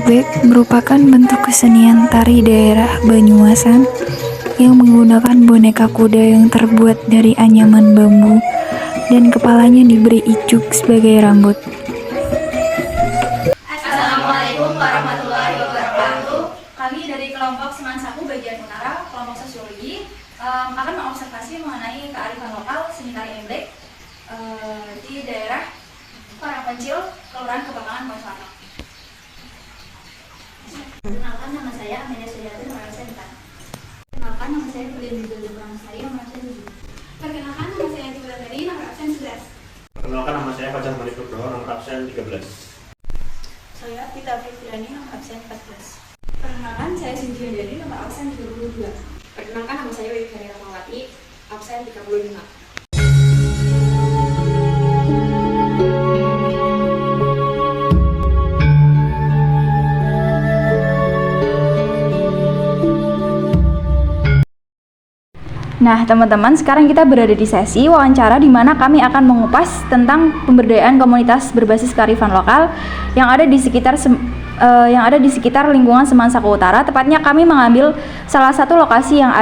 ebek merupakan bentuk kesenian tari daerah Banyumasan yang menggunakan boneka kuda yang terbuat dari anyaman bambu dan kepalanya diberi icuk sebagai rambut. Assalamualaikum warahmatullahi wabarakatuh. Kami dari kelompok Semansaku Bagian Utara, kelompok sosiologi, akan mengobservasi mengenai kearifan lokal seni tari ebek di daerah Karangpencil, Kelurahan Kebakangan, Ponorogo. Perkenalkan, nama saya Amelia Suryati, nomor absen 4. Perkenalkan, nama saya Kuliah Bidul Pramasari, nomor absen 7. Perkenalkan, nama saya Tibula Tari, nomor absen 11. Perkenalkan, nama saya Fajar Malik Nugroho, nomor absen 13. Saya Tita Fitriani, nomor absen 14. Perkenalkan, saya Cynthia Jadi, nomor absen 32. Perkenalkan, nama saya Wibari Rahmawati, absen 35. Nah, teman-teman, sekarang kita berada di sesi wawancara di mana kami akan mengupas tentang pemberdayaan komunitas berbasis kearifan lokal yang ada di sekitar lingkungan Semansaku Utara. Tepatnya kami mengambil salah satu lokasi yang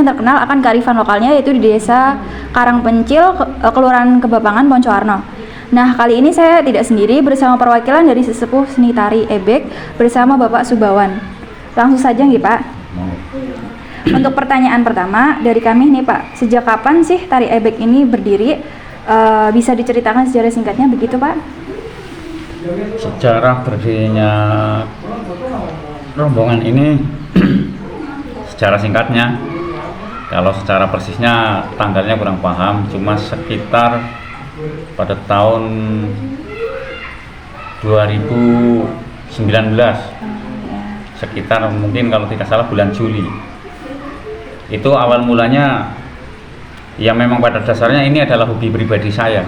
terkenal akan kearifan lokalnya, yaitu di Desa Karangpencil, Kelurahan Kebakangan, Ponorogo. Nah, kali ini saya tidak sendiri, bersama perwakilan dari sesepuh seni tari ebek bersama Bapak Subawan. Langsung saja nggih, Pak. Untuk pertanyaan pertama dari kami nih, Pak, sejak kapan sih tari ebek ini berdiri? Bisa diceritakan sejarah singkatnya begitu, Pak? Sejarah berdirinya rombongan ini secara singkatnya, kalau secara persisnya tanggalnya kurang paham, cuma sekitar pada tahun 2019, sekitar mungkin kalau tidak salah bulan Juli. Itu awal mulanya ya memang pada dasarnya ini adalah hobi pribadi saya.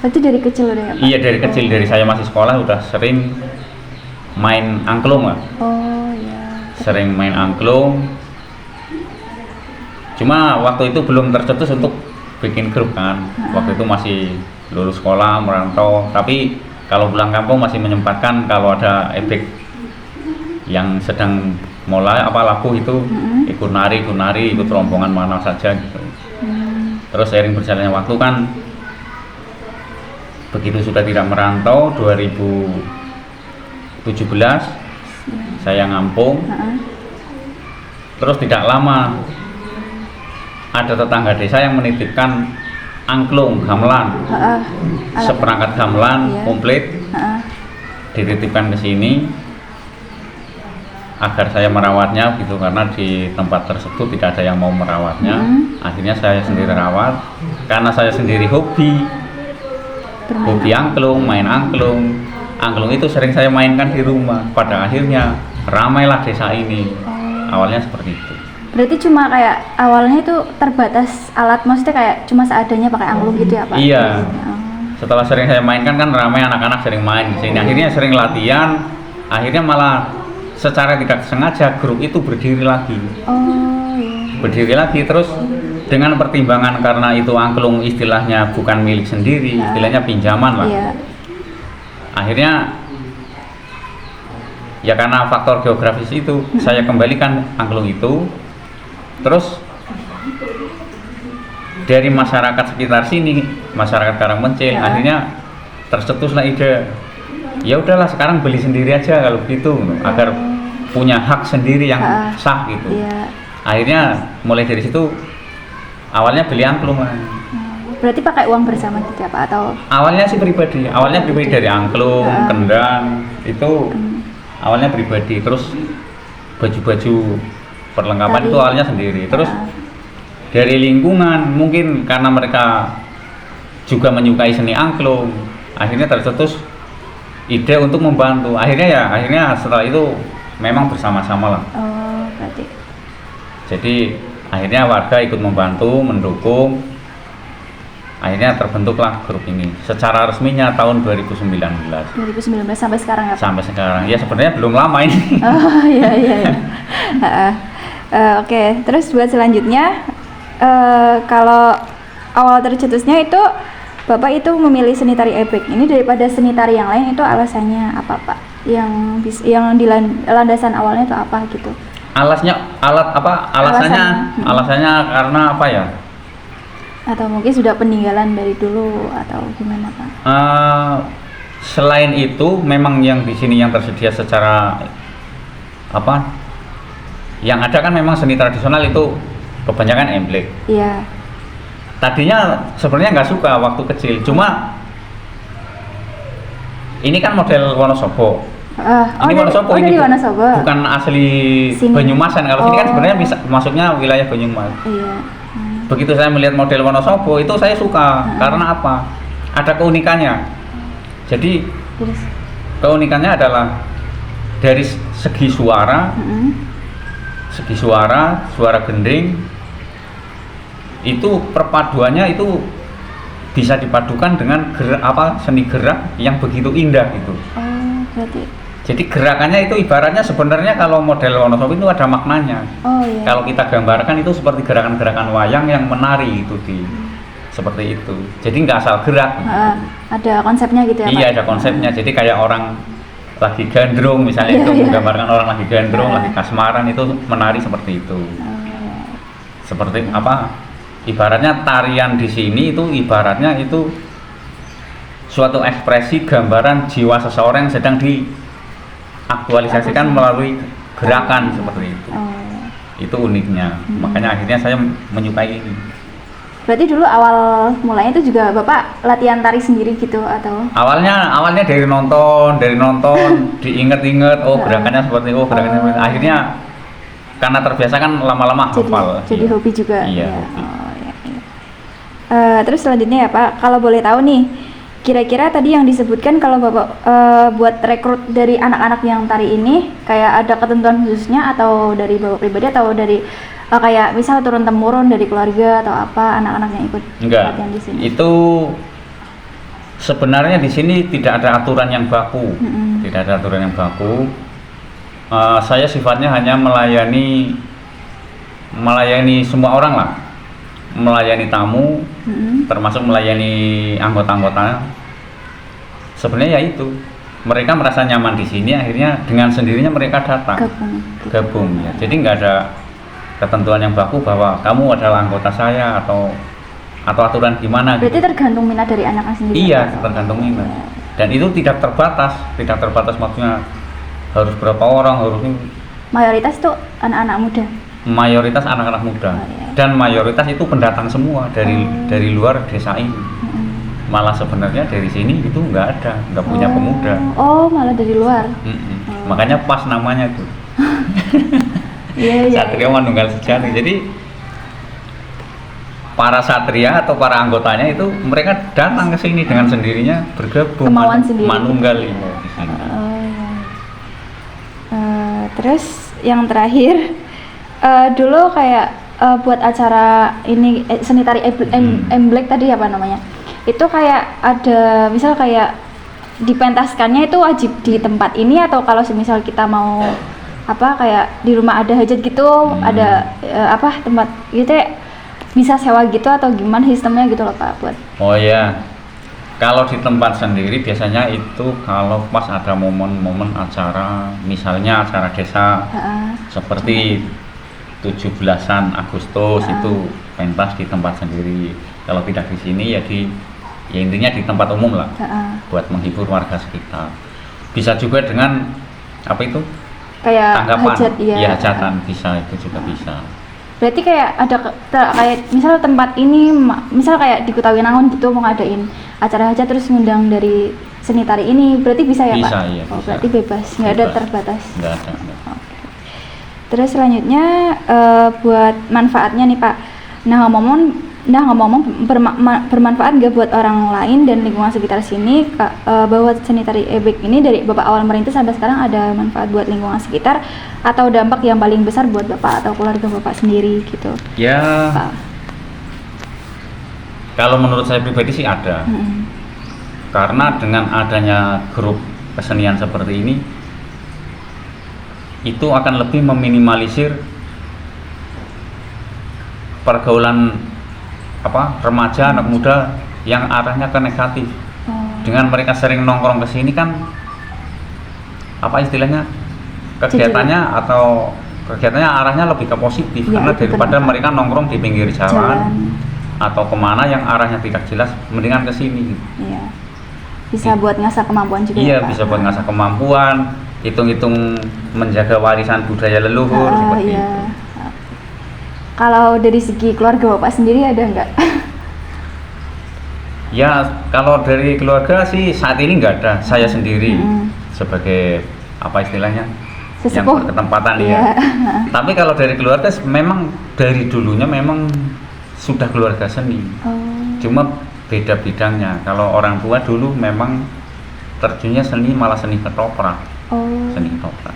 Berarti dari kecil udah ya, Pak? Iya, dari kecil, dari saya masih sekolah udah sering main angklung lah. Oh iya. Sering main angklung. Cuma waktu itu belum tercetus untuk bikin grup kan. Waktu itu masih lulus sekolah, merantau. Tapi kalau pulang kampung masih menyempatkan kalau ada ebek yang sedang mulai laku itu ikut nari, ikut rombongan mana saja gitu. Terus seiring berjalannya waktu kan, begitu sudah tidak merantau 2017 saya ngampung. Terus tidak lama ada tetangga desa yang menitipkan angklung gamelan, seperangkat gamelan komplit dititipkan ke sini agar saya merawatnya gitu, karena di tempat tersebut tidak ada yang mau merawatnya. Akhirnya saya sendiri rawat karena saya sendiri hobi angklung, main angklung. Angklung itu sering saya mainkan di rumah. Pada akhirnya ramailah desa ini. Awalnya seperti itu. Berarti cuma kayak awalnya itu terbatas alat, maksudnya kayak cuma seadanya pakai angklung gitu ya, Pak? Iya. Setelah sering saya mainkan kan ramai, anak-anak sering main di sini. Akhirnya sering latihan. Akhirnya malah secara tidak sengaja grup itu berdiri lagi. Berdiri lagi terus dengan pertimbangan karena itu angklung istilahnya bukan milik sendiri, istilahnya pinjaman lah. Akhirnya ya karena faktor geografis itu saya kembalikan angklung itu. Terus dari masyarakat sekitar sini, masyarakat Karangpencil, akhirnya tercetuslah ide, ya udahlah sekarang beli sendiri aja kalau begitu, agar punya hak sendiri yang sah gitu. Akhirnya mulai dari situ awalnya beli angklung. Berarti pakai uang bersama gitu ya, Pak? Atau awalnya sih pribadi, dari angklung, kendang itu awalnya pribadi. Terus baju-baju perlengkapan itu awalnya sendiri. Terus dari lingkungan mungkin karena mereka juga menyukai seni angklung, akhirnya tercetus ide untuk membantu. Akhirnya setelah itu memang bersama-sama lah. Berarti. Jadi akhirnya warga ikut membantu, mendukung. Akhirnya terbentuklah grup ini. Secara resminya tahun 2019. 2019 sampai sekarang ya, Pak? Sampai sekarang. Ya sebenarnya belum lama ini. Oh iya. Oke, terus buat selanjutnya, kalau awal tercetusnya itu Bapak itu memilih seni tari ebek ini daripada seni tari yang lain, itu alasannya apa, Pak? yang landasan awalnya itu apa gitu? Alasannya karena apa ya? Atau mungkin sudah peninggalan dari dulu atau gimana Pak? Selain itu memang yang di sini yang tersedia secara apa? Yang ada kan memang seni tradisional itu kebanyakan emblek. Iya. Tadinya sebenarnya nggak suka waktu kecil, cuma ini kan model Wonosobo. Ini Wonosobo ini dari Wonosobo. bukan asli Sini. Banyumasan. Kalau sini kan sebenarnya bisa masuknya wilayah Banyumas. Iya. Begitu saya melihat model Wonosobo itu saya suka karena apa? Ada keunikannya. Jadi Terus. keunikannya adalah dari segi suara, suara gending itu perpaduannya itu bisa dipadukan dengan seni gerak yang begitu indah gitu. Oh, berarti. Jadi gerakannya itu ibaratnya sebenarnya kalau model Wonosobo itu ada maknanya. Oh iya. Kalau kita gambarkan itu seperti gerakan-gerakan wayang yang menari itu seperti itu. Jadi nggak asal gerak. Ada konsepnya gitu ya Pak? Iya, ada konsepnya. Jadi kayak orang lagi gandrung misalnya itu menggambarkan orang lagi gandrung, lagi kasmaran itu menari seperti itu. Seperti apa? Ibaratnya tarian di sini itu ibaratnya itu suatu ekspresi gambaran jiwa seseorang yang sedang diaktualisasikan melalui gerakan seperti itu. Itu uniknya. Makanya akhirnya saya menyukai ini. Berarti dulu awal mulanya itu juga Bapak latihan tari sendiri gitu atau? Awalnya dari nonton, diinget-inget, gerakannya seperti gerakannya seperti. Akhirnya karena terbiasa kan lama-lama hafal. Jadi hobi juga. Iya. Hobi. Terus selanjutnya ya Pak, kalau boleh tahu nih, kira-kira tadi yang disebutkan kalau Bapak buat rekrut dari anak-anak yang tari ini, kayak ada ketentuan khususnya atau dari Bapak pribadi atau dari kayak misal turun-temurun dari keluarga atau apa anak-anak yang ikut latihan di sini? Itu sebenarnya di sini tidak ada aturan yang baku, tidak ada aturan yang baku. Saya sifatnya hanya melayani semua orang lah, melayani tamu, termasuk melayani anggota-anggota. Sebenarnya ya itu, mereka merasa nyaman di sini, akhirnya dengan sendirinya mereka datang, gabung ya. Jadi nggak ada ketentuan yang baku bahwa kamu adalah anggota saya atau aturan gimana. Berarti gitu. tergantung minat dari anaknya sendiri. Iya, tergantung minat. Dan itu tidak terbatas maksudnya harus berapa orang, harus ini. Mayoritas itu anak-anak muda. Mayoritas anak-anak muda. Dan mayoritas itu pendatang semua dari luar desa ini. Malah sebenarnya dari sini itu nggak punya pemuda. Oh, malah dari luar. Makanya pas namanya tuh. Satria Manunggal Sejati. Jadi para satria atau para anggotanya itu mereka datang ke sini dengan sendirinya bergabung manunggal ini di sini. Terus yang terakhir dulu kayak buat acara ini seni tari emblek tadi apa namanya? Itu kayak ada misal kayak dipentaskannya itu wajib di tempat ini atau kalau semisal kita mau apa kayak di rumah ada hajat gitu ada tempat gitu ya, bisa sewa gitu atau gimana sistemnya gitu loh Pak buat. Oh ya, kalau di tempat sendiri biasanya itu kalau pas ada momen-momen acara, misalnya acara desa seperti 17-an Agustus itu pentas di tempat sendiri. Kalau tidak di sini ya intinya di tempat umum lah, buat menghibur warga sekitar. Bisa juga dengan apa itu? Kayak tanggapan, hajat, ya hajatan bisa, itu juga bisa. Berarti kayak ada kayak misal tempat ini misal kayak di Kutawinangun gitu mau ngadain acara hajat terus ngundang dari seni tari ini, berarti bisa ya bisa, Pak? Iya, bisa. Berarti bebas, nggak ada terbatas. Nggak ada. Okay. Terus selanjutnya buat manfaatnya nih Pak. Nah ngomong-ngomong bermanfaat nggak buat orang lain dan lingkungan sekitar sini bahwa seni tari ebek ini dari Bapak awal merintis sampai sekarang ada manfaat buat lingkungan sekitar atau dampak yang paling besar buat Bapak atau keluarga Bapak sendiri gitu? Ya, kalau menurut saya pribadi sih ada. Karena dengan adanya grup kesenian seperti ini itu akan lebih meminimalisir pergaulan remaja anak muda yang arahnya ke negatif. Dengan mereka sering nongkrong ke sini kan apa istilahnya, kegiatannya atau kegiatannya arahnya lebih ke positif, Ya, karena itu daripada kenapa? mereka nongkrong di pinggir jalan atau kemana yang arahnya tidak jelas, mendingan ke sini. Iya. Bisa buat ngasah kemampuan juga Iya, ya, Pak? bisa buat ngasah kemampuan, hitung-hitung menjaga warisan budaya leluhur seperti iya. itu. Kalau dari segi keluarga Bapak sendiri ada nggak? Ya, kalau dari keluarga sih saat ini nggak ada. Saya sendiri sebagai apa istilahnya, yang Sesepuh? berketempatan Iya. ya. Tapi kalau dari keluarga memang dari dulunya memang sudah keluarga seni. Oh. Cuma beda bidangnya. Kalau orang tua dulu memang terjunnya seni, malah seni ketoprak. Oh. Seni ketoprak.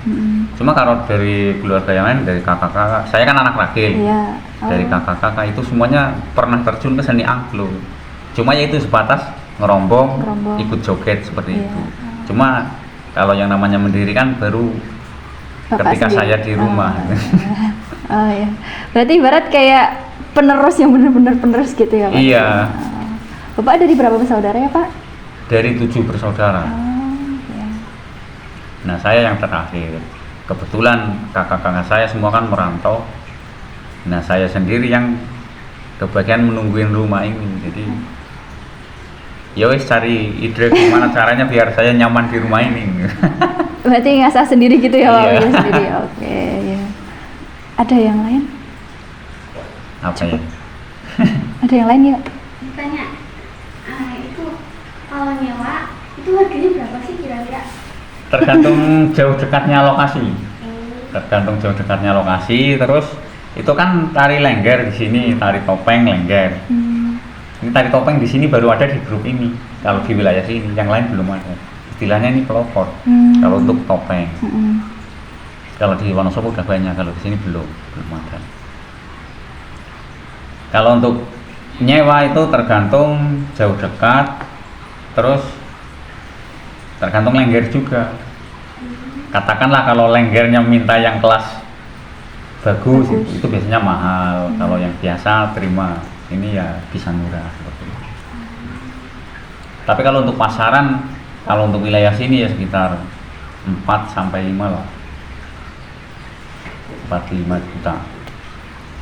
Cuma kalau dari keluarga yang lain, dari kakak-kakak, saya kan anak ragil. Iya. Dari kakak-kakak itu semuanya pernah terjun ke seni angklung. Cuma ya itu sebatas ngerombong, Ngerombong. ikut joget seperti Iya. itu. Cuma kalau yang namanya mendirikan baru Bapak ketika sendiri? saya di rumah. Oh ya. Berarti ibarat kayak penerus yang benar-benar penerus gitu ya, Pak? Iya, Bapak dari berapa bersaudara ya, Pak? dari 7 bersaudara. Ya. Nah, saya yang terakhir. Kebetulan kakak-kakak saya semua kan merantau. Nah, saya sendiri yang kebagian menungguin rumah ini. Jadi ya wes cari ide gimana caranya biar saya nyaman di rumah ini. Berarti ngasah sendiri gitu ya, Pak? Iya. Bikin sendiri. Oke, ya. Ada yang lain? Apa ya? Ada yang lain ya? Tanya, itu kalau nyewa itu harganya berapa sih kira-kira? Tergantung jauh dekatnya lokasi. Tergantung jauh dekatnya lokasi. Terus itu kan tari lengger di sini, tari topeng lengger. Ini tari topeng di sini baru ada di grup ini. Kalau di wilayah sini, yang lain belum ada. Istilahnya ini pelopor. Kalau untuk topeng. Kalau di Wonosobo udah banyak, kalau di sini belum ada. Kalau untuk nyewa itu tergantung jauh dekat, terus tergantung lengger juga. Katakanlah kalau lenggernya minta yang kelas bagus, itu biasanya mahal. Kalau yang biasa terima, ini ya bisa murah seperti itu. Tapi kalau untuk pasaran, kalau untuk wilayah sini ya sekitar 4 sampai 5 lah. 4-5 juta.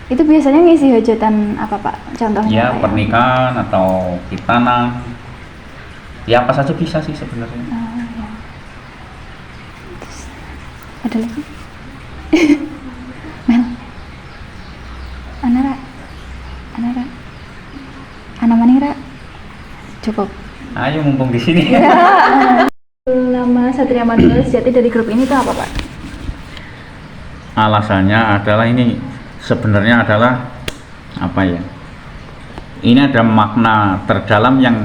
Itu biasanya ngisi hajatan apa, Pak? Contohnya Ya, apa pernikahan atau khitanan. Ya apa saja bisa sih sebenarnya. ya. Terus, ada lagi? Mel. Anara. Ana manira. Cukup. Ayo mumpung di sini. Nama Satria Mandala Sejati dari grup ini itu apa, Pak? Alasannya adalah ini sebenarnya adalah apa ya? Ini ada makna terdalam yang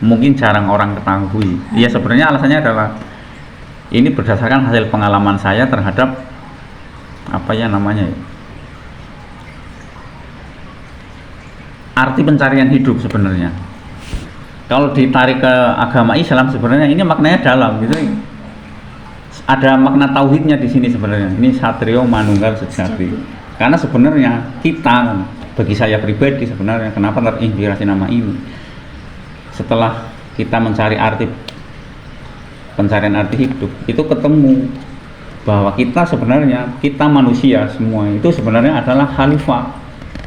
mungkin jarang orang ketahui. Ya sebenarnya alasannya adalah ini berdasarkan hasil pengalaman saya terhadap apa ya namanya ya? Arti pencarian hidup sebenarnya. Kalau ditarik ke agama Islam sebenarnya ini maknanya dalam gitu. Ada makna tauhidnya di sini sebenarnya. Ini Satrio Manunggal Sejati. Karena sebenarnya kita, bagi saya pribadi sebenarnya kenapa terinspirasi nama ini? Setelah kita mencari arti pencarian arti hidup, itu ketemu bahwa kita sebenarnya, kita manusia semua itu sebenarnya adalah khalifah.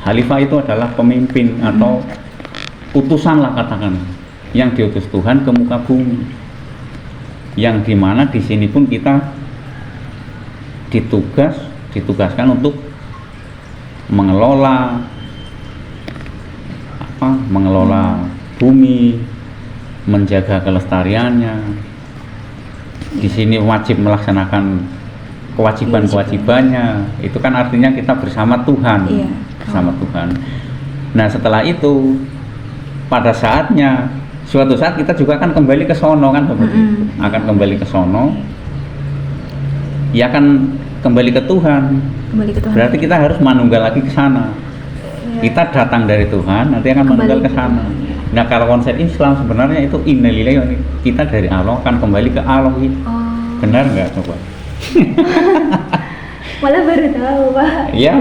Khalifah itu adalah pemimpin atau utusan lah katakan, yang diutus Tuhan ke muka bumi. Yang dimana di sini pun kita ditugaskan untuk mengelola bumi, menjaga kelestariannya. Di sini wajib melaksanakan kewajibannya. Itu kan artinya kita bersama Tuhan, bersama Tuhan. Nah setelah itu pada saatnya suatu saat kita juga akan kembali ke sono kan seperti itu. Akan kembali ke sono, ya akan kembali ke Tuhan. Berarti kita harus manunggal lagi ke sana. Kita datang dari Tuhan, nanti akan manunggal ke sana. Nah kalau konsep Islam sebenarnya itu innalillahi, kita dari Allah akan kembali ke Allah. Benar nggak coba? Malah baru tahu, Pak. Iya.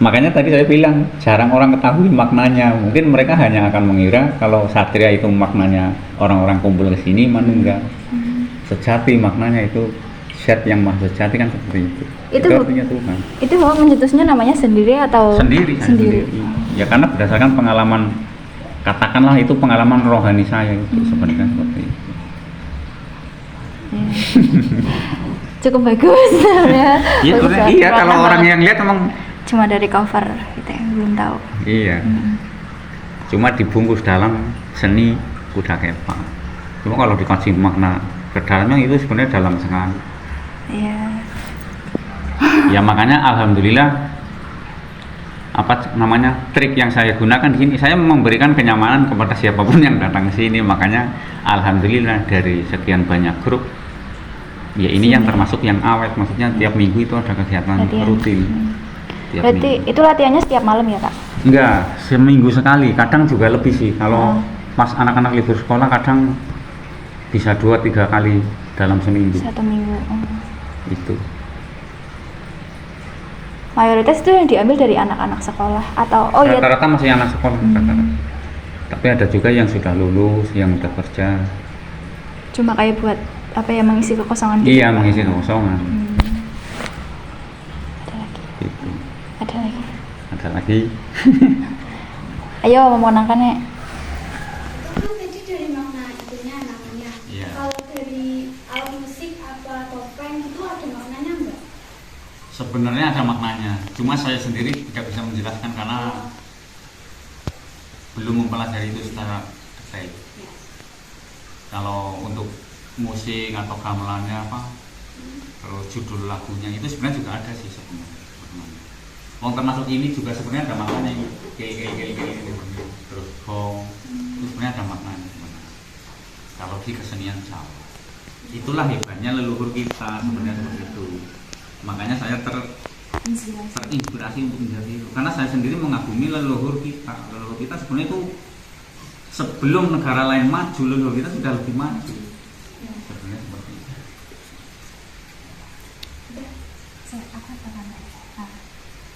Makanya tadi saya bilang jarang orang ketahui maknanya. Mungkin mereka hanya akan mengira kalau satria itu maknanya orang-orang kumpul ke sini manunggal. sejati, maknanya itu zat yang maha sejati kan seperti itu. Itu artinya Tuhan. Itu Bapak mencetusnya namanya sendiri atau Sendiri. Ya karena berdasarkan pengalaman, katakanlah itu pengalaman rohani saya itu sebenarnya seperti itu. Ya. Cukup bagus ya. Iya, Bagus iya banget. kalau orang yang lihat emang Cuma dari cover gitu ya, belum tahu. iya. Cuma dibungkus dalam seni kuda kepang. Cuma kalau dikasih makna ke dalamnya itu sebenarnya dalam sekali. Iya. Ya makanya alhamdulillah apa namanya trik yang saya gunakan di sini, saya memberikan kenyamanan kepada siapapun yang datang ke sini. Makanya alhamdulillah dari sekian banyak grup, ya ini yang termasuk yang awet, maksudnya tiap minggu itu ada kegiatan Latihan. rutin. Tiap Berarti minggu. itu latihannya setiap malam ya Pak? Enggak, seminggu sekali, kadang juga lebih sih. Kalau pas anak-anak libur sekolah kadang bisa 2-3 kali dalam seminggu. 1 minggu. Itu. Mayoritas itu yang diambil dari anak-anak sekolah atau ya Rata-rata masih anak sekolah, rata-rata. Tapi ada juga yang sudah lulus, yang udah kerja. cuma kayak buat apa ya, mengisi kekosongan gitu? Iya, mengisi kekosongan. Ada lagi. Gitu. Ada lagi. Ada lagi. Ayo memenangkannya. Itu kan tadi dari makna itunya namanya. Iya. Kalau dari alat musik apa topeng itu ada maknanya enggak? Sebenarnya ada maknanya, cuma saya sendiri tidak bisa menjelaskan karena belum mempelajari itu secara detail. Kalau untuk musik atau gamelannya apa, terus judul lagunya itu sebenarnya juga ada sih sebenarnya. Wong termasuk ini juga sebenarnya ada maknanya, kayak terus gong itu sebenarnya ada maknanya sebenarnya. Kalau di kesenian Jawa, itulah hebatnya leluhur kita sebenarnya seperti itu. Makanya saya terinspirasi untuk menjadi itu, karena saya sendiri mengagumi leluhur kita. Leluhur kita sebenarnya itu sebelum negara lain maju, leluhur kita sudah lebih maju. Sebenarnya seperti itu.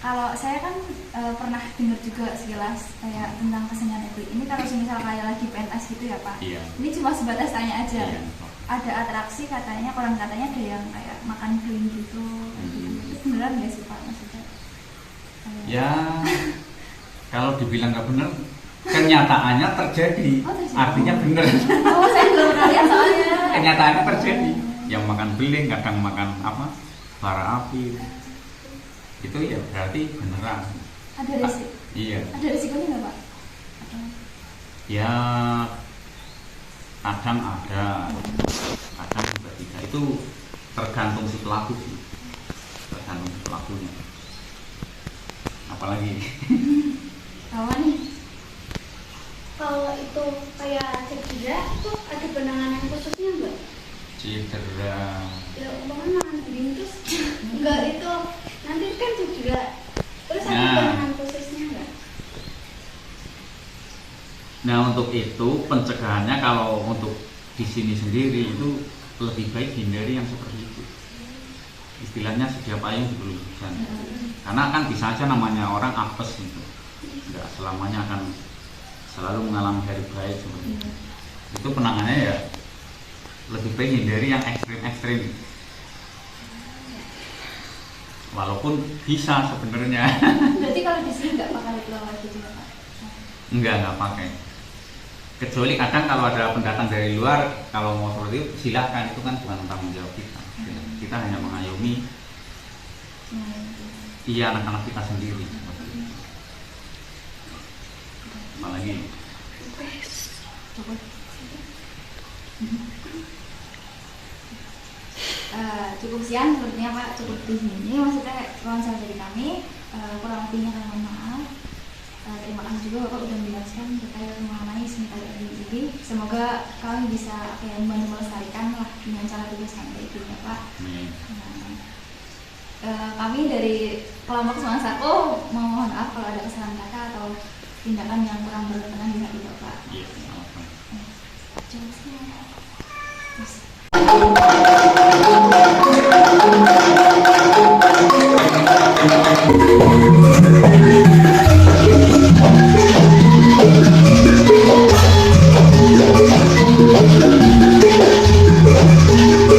Kalau saya kan pernah dengar juga sekilas kayak tentang kesenian itu. Ini kalau misal kayak lagi pentas gitu ya Pak. Iya. Ini cuma sebatas tanya aja. Iya. Ada atraksi katanya, konon katanya ada yang kayak makan kling gitu. Itu beneran nggak sih Pak maksudnya? Ya, kalau dibilang nggak benar, kenyataannya terjadi. Oh, terjadi. Artinya benar. Oh, saya belum pernah lihat soalnya. Kenyataannya terjadi. Yang makan beling, kadang makan apa? Bara api. Itu ya berarti beneran. Ada resiko. Iya. Ada resikonya nggak Pak? Ya kadang ada, kadang juga tidak. Itu tergantung si pelaku sih, tergantung si pelakunya. Apalagi Apa nih? Kalau itu kayak cedera itu ada penanganan khususnya enggak? cedera. Ya umpamanya makan daging terus enggak itu nanti kan cedera. Terus ada Nah. penanganan khususnya enggak? Nah untuk itu pencegahannya kalau untuk di sini sendiri itu lebih baik hindari yang seperti itu. Istilahnya sedia payung sebelum hujan. Karena kan bisa aja namanya orang apes gitu. Enggak selamanya akan selalu mengalami hari baik seperti itu. Itu penanganannya ya lebih baik hindari yang ekstrim-ekstrim. Walaupun bisa sebenarnya. Berarti kalau di sini nggak pakai pelawat gitu ya Pak? Enggak pakai. Kecuali kadang kalau ada pendatang dari luar, kalau mau seperti itu silahkan, itu kan bukan tanggung jawab kita. Kita hanya mengayomi iya anak-anak kita sendiri. Apalagi cukup sekian sepertinya Pak, cukup di sini. Maksudnya wawancara dari kami, kurang lebihnya kami mohon maaf. Terima kasih juga Bapak sudah menjelaskan terkait mengenai seni tari ini. Semoga kami bisa membantu melestarikan lah dengan cara tugas kami itu ya Pak. Kami dari kelompok Semangat Sako mohon maaf kalau ada kesalahan kata atau tindakan yang kurang berkenan di hati Bapak. iya, sama-sama. Cukup sekian. Terima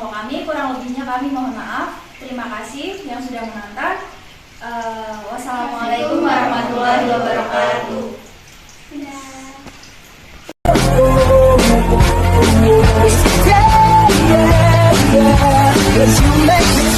info kami, kurang lebihnya kami mohon maaf. Terima kasih yang sudah menonton. Wassalamualaikum warahmatullahi wabarakatuh. Yeah, yeah, yeah, 'cause you make me